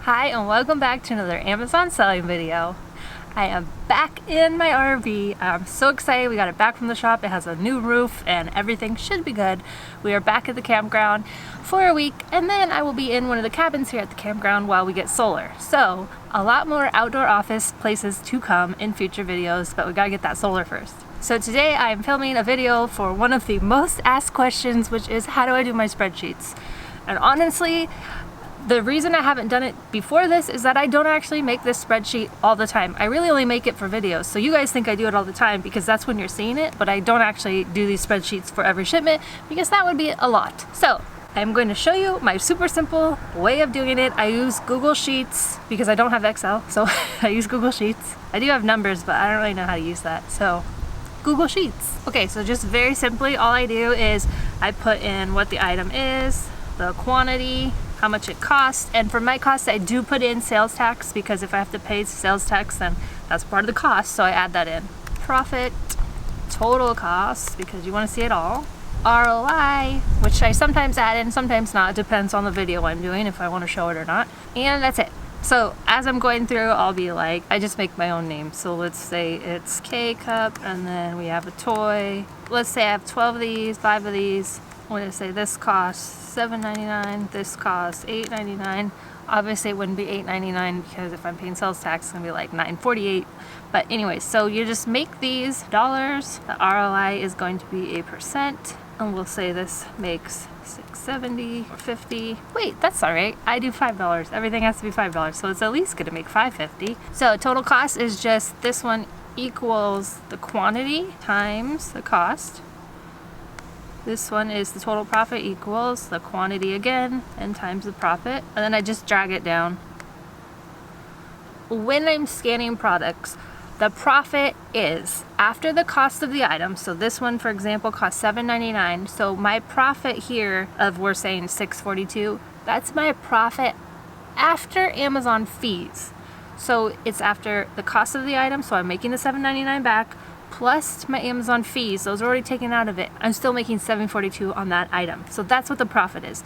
Hi and welcome back to another Amazon selling video. I am back in my RV. I'm so excited. We got it back from the shop. It has a new roof and everything should be good. We are back at the campground for a week, and then I will be in one of the cabins here at the campground while we get solar. So a lot more outdoor office places to come in future videos, but we gotta get that solar first. So today I am filming a video for one of the most asked questions, which is how do I do my spreadsheets? And honestly, the reason I haven't done it before this is that I don't actually make this spreadsheet all the time. I really only make it for videos. So you guys think I do it all the time because that's when you're seeing it, but I don't actually do these spreadsheets for every shipment because that would be a lot. So I'm going to show you my super simple way of doing it. I use Google Sheets because I don't have Excel, so I use Google Sheets. I do have numbers, but I don't really know how to use that. So Google Sheets. Okay, so just very simply, all I do is I put in what the item is, the quantity, how much it costs, and for my costs I do put in sales tax because if I have to pay sales tax then that's part of the cost, so I add that in. Profit, total cost because you want to see it all, ROI, which I sometimes add in, sometimes not, it depends on the video I'm doing if I want to show it or not, and that's it. So as I'm going through, I'll be like, I just make my own name. So let's say it's K-Cup, and then we have a toy. Let's say I have 12 of these, 5 of these. I'm going to say this costs $7.99, this costs $8.99. Obviously it wouldn't be $8.99 because if I'm paying sales tax, it's going to be like $9.48. But anyway, so you just make these dollars. The ROI is going to be a percent. And we'll say this makes $6.70 or $50. Wait, that's all right. I do $5. Everything has to be $5. So it's at least going to make $5.50. So total cost is just this one equals the quantity times the cost. This one is the total profit equals the quantity again and times the profit. And then I just drag it down. When I'm scanning products, the profit is after the cost of the item. So this one, for example, costs $7.99. So my profit here of, we're saying $6.42, that's my profit after Amazon fees. So it's after the cost of the item. So I'm making the $7.99 back plus my Amazon fees. Those are already taken out of it. I'm still making $7.42 on that item. So that's what the profit is.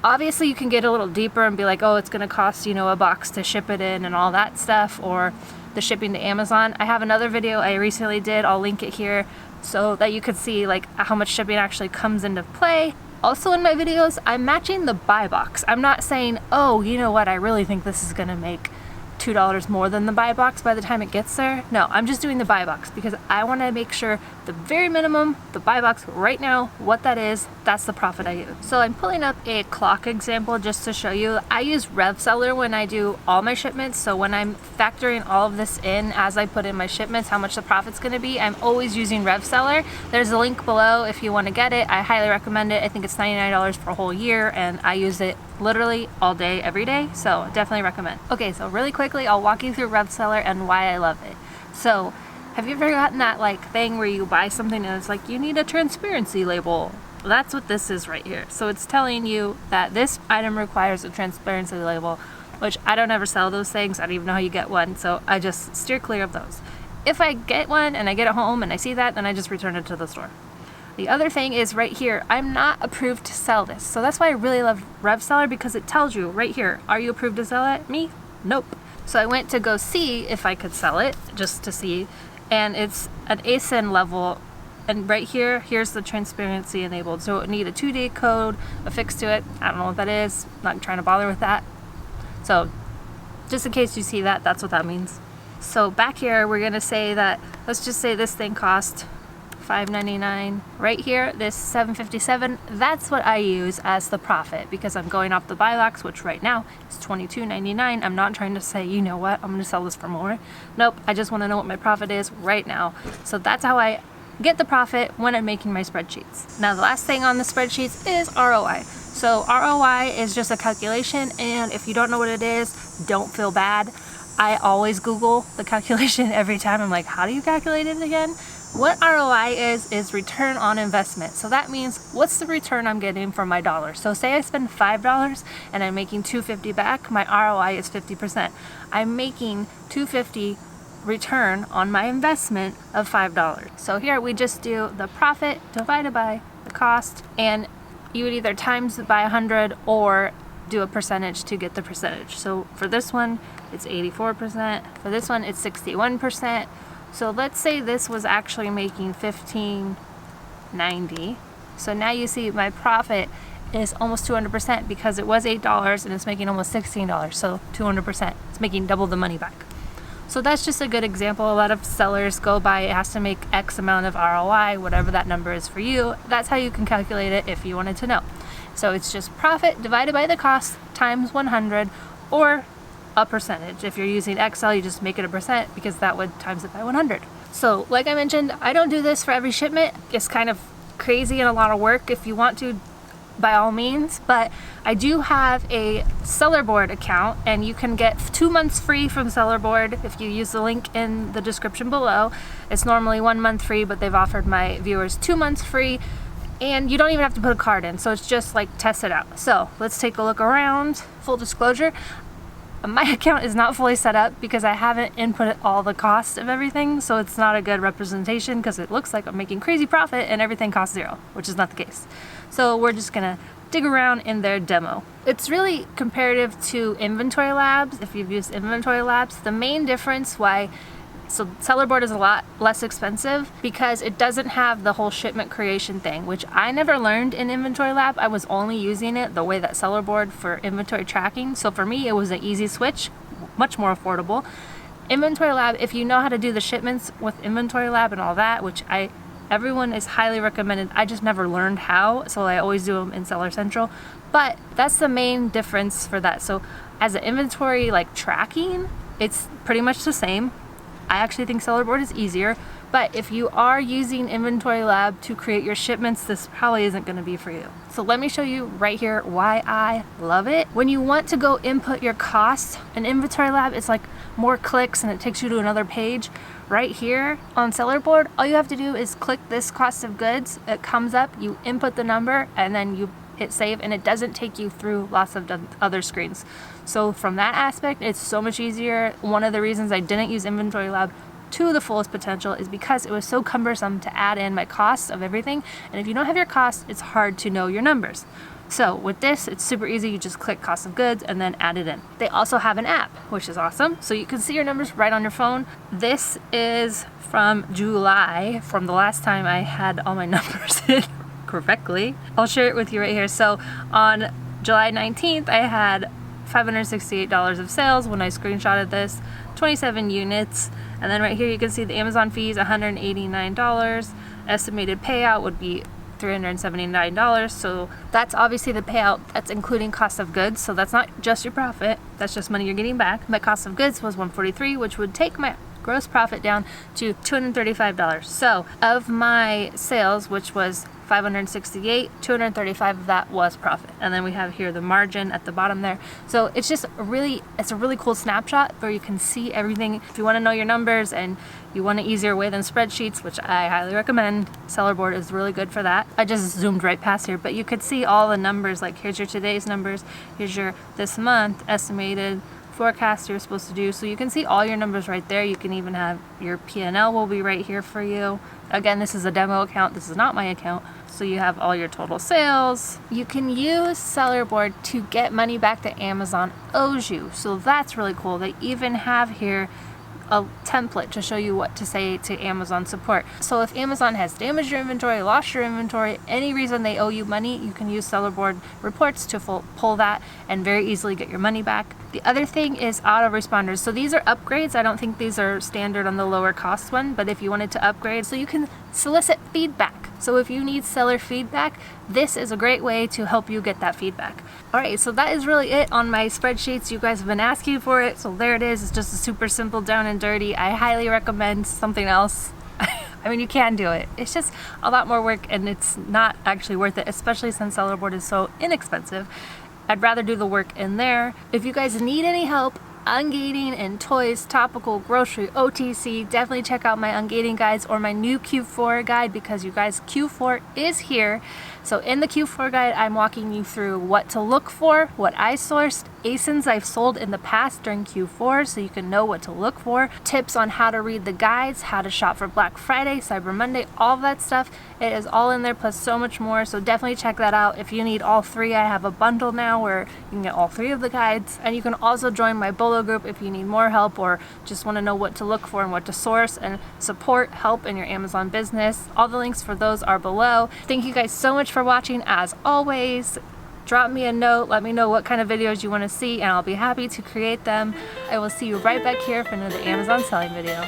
Obviously you can get a little deeper and be like, oh, it's going to cost, a bucks to ship it in and all that stuff, or the shipping to Amazon. I have another video I recently did, I'll link it here so that you could see like how much shipping actually comes into play. Also in my videos, I'm matching the buy box. I'm not saying, oh, you know what, I really think this is gonna make $2 more than the buy box by the time it gets there. No, I'm just doing the buy box because I want to make sure the very minimum, the buy box right now, what that is, that's the profit I use. So I'm pulling up a clock example just to show you. I use Rev Seller when I do all my shipments. So when I'm factoring all of this in as I put in my shipments, how much the profit's going to be, I'm always using Rev Seller. There's a link below if you want to get it. I highly recommend it. I think it's $99 for a whole year and I use it literally all day, every day. So definitely recommend. Okay, so really quickly, I'll walk you through Rev Seller and why I love it. So have you ever gotten that like thing where you buy something and it's like, you need a transparency label? Well, that's what this is right here. So it's telling you that this item requires a transparency label, which I don't ever sell those things. I don't even know how you get one. So I just steer clear of those. If I get one and I get it home and I see that, then I just return it to the store. The other thing is right here, I'm not approved to sell this. So that's why I really love Rev Seller, because it tells you right here, are you approved to sell it? Me? Nope. So I went to go see if I could sell it, just to see, and it's an ASIN level, and right here, here's the transparency enabled. So it need a 2D code affixed to it. I don't know what that is, not trying to bother with that. So just in case you see that, that's what that means. So back here, we're gonna say that, let's just say this thing cost $5.99. Right here, this $7.57, that's what I use as the profit because I'm going off the buy box, which right now is $22.99. I'm not trying to say, you know what, I'm going to sell this for more. Nope, I just want to know what my profit is right now. So that's how I get the profit when I'm making my spreadsheets. Now the last thing on the spreadsheets is ROI. So ROI is just a calculation, and if you don't know what it is, don't feel bad. I always Google the calculation every time. I'm like, how do you calculate it again? What ROI is return on investment. So that means what's the return I'm getting for my dollar. So say I spend $5 and I'm making $2.50 back, my ROI is 50%. I'm making $2.50 return on my investment of $5. So here we just do the profit divided by the cost, and you would either times it by 100 or do a percentage to get the percentage. So for this one, it's 84%. For this one, it's 61%. So let's say this was actually making $15.90. So now you see my profit is almost 200% because it was $8 and it's making almost $16. So 200%. It's making double the money back. So that's just a good example. A lot of sellers go by it has to make X amount of ROI, whatever that number is for you. That's how you can calculate it if you wanted to know. So it's just profit divided by the cost times 100 or a percentage. If you're using Excel, you just make it a percent because that would times it by 100. So like I mentioned, I don't do this for every shipment. It's kind of crazy and a lot of work. If you want to, by all means, but I do have a Sellerboard account and you can get 2 months free from Sellerboard if you use the link in the description below. It's normally 1 month free, but they've offered my viewers 2 months free. And you don't even have to put a card in, so it's just like test it out. So let's take a look around. Full disclosure, my account is not fully set up because I haven't input all the cost of everything, so it's not a good representation because it looks like I'm making crazy profit and everything costs zero, which is not the case. So we're just gonna dig around in their demo. It's really comparative to Inventory Labs. If you've used Inventory Labs, the main difference so Sellerboard is a lot less expensive because it doesn't have the whole shipment creation thing, which I never learned in Inventory Lab. I was only using it the way that Sellerboard for inventory tracking. So for me, it was an easy switch, much more affordable. Inventory Lab, if you know how to do the shipments with Inventory Lab and all that, which everyone is highly recommended. I just never learned how, so I always do them in Seller Central. But that's the main difference for that. So as an inventory tracking, it's pretty much the same. I actually think Sellerboard is easier, but if you are using Inventory Lab to create your shipments, this probably isn't going to be for you. So let me show you right here why I love it. When you want to go input your costs in Inventory Lab, it's like more clicks and it takes you to another page. Right here on Sellerboard, all you have to do is click this cost of goods. It comes up, you input the number, and then you hit save, and it doesn't take you through lots of other screens. So from that aspect, it's so much easier. One of the reasons I didn't use Inventory Lab to the fullest potential is because it was so cumbersome to add in my costs of everything. And if you don't have your costs, it's hard to know your numbers. So with this, it's super easy. You just click cost of goods and then add it in. They also have an app, which is awesome. So you can see your numbers right on your phone. This is from July, from the last time I had all my numbers in correctly. I'll share it with you right here. So on July 19th, I had $568 of sales when I screenshotted this, 27 units. And then right here, you can see the Amazon fees, $189. Estimated payout would be $379. So that's obviously the payout. That's including cost of goods. So that's not just your profit. That's just money you're getting back. My cost of goods was $143, which would take my gross profit down to $235. So of my sales, which was $568, $235 of that was profit. And then we have here the margin at the bottom there. So it's just a really cool snapshot where you can see everything. If you want to know your numbers and you want an easier way than spreadsheets, which I highly recommend, Sellerboard is really good for that. I just zoomed right past here, but you could see all the numbers. Like here's your today's numbers, here's your this month estimated forecast you're supposed to do. So you can see all your numbers right there. You can even have your P&L will be right here for you. Again, this is a demo account. This is not my account. So you have all your total sales. You can use Sellerboard to get money back that Amazon owes you. So that's really cool. They even have here a template to show you what to say to Amazon support. So if Amazon has damaged your inventory, lost your inventory, any reason they owe you money, you can use Sellerboard reports to pull that and very easily get your money back. The other thing is autoresponders. So these are upgrades. I don't think these are standard on the lower cost one, but if you wanted to upgrade, so you can solicit feedback. So if you need seller feedback, this is a great way to help you get that feedback. All right, so that is really it on my spreadsheets. You guys have been asking for it, so there it is. It's just a super simple, down and dirty. I highly recommend something else. I mean, you can do it. It's just a lot more work, and it's not actually worth it, especially since Sellerboard is so inexpensive. I'd rather do the work in there. If you guys need any help, ungating in toys, topical, grocery, OTC. Definitely check out my ungating guides or my new Q4 guide, because you guys, Q4 is here. So in the Q4 guide, I'm walking you through what to look for, what I sourced, ASINs I've sold in the past during Q4 so you can know what to look for, tips on how to read the guides, how to shop for Black Friday, Cyber Monday, all of that stuff. It is all in there plus so much more, so definitely check that out. If you need all three, I have a bundle now where you can get all three of the guides, and you can also join my Bolo group if you need more help or just want to know what to look for and what to source and support help in your Amazon business. All the links for those are below. Thank you guys so much for watching. As always, drop me a note, let me know what kind of videos you want to see, and I'll be happy to create them. I will see you right back here for another Amazon selling video.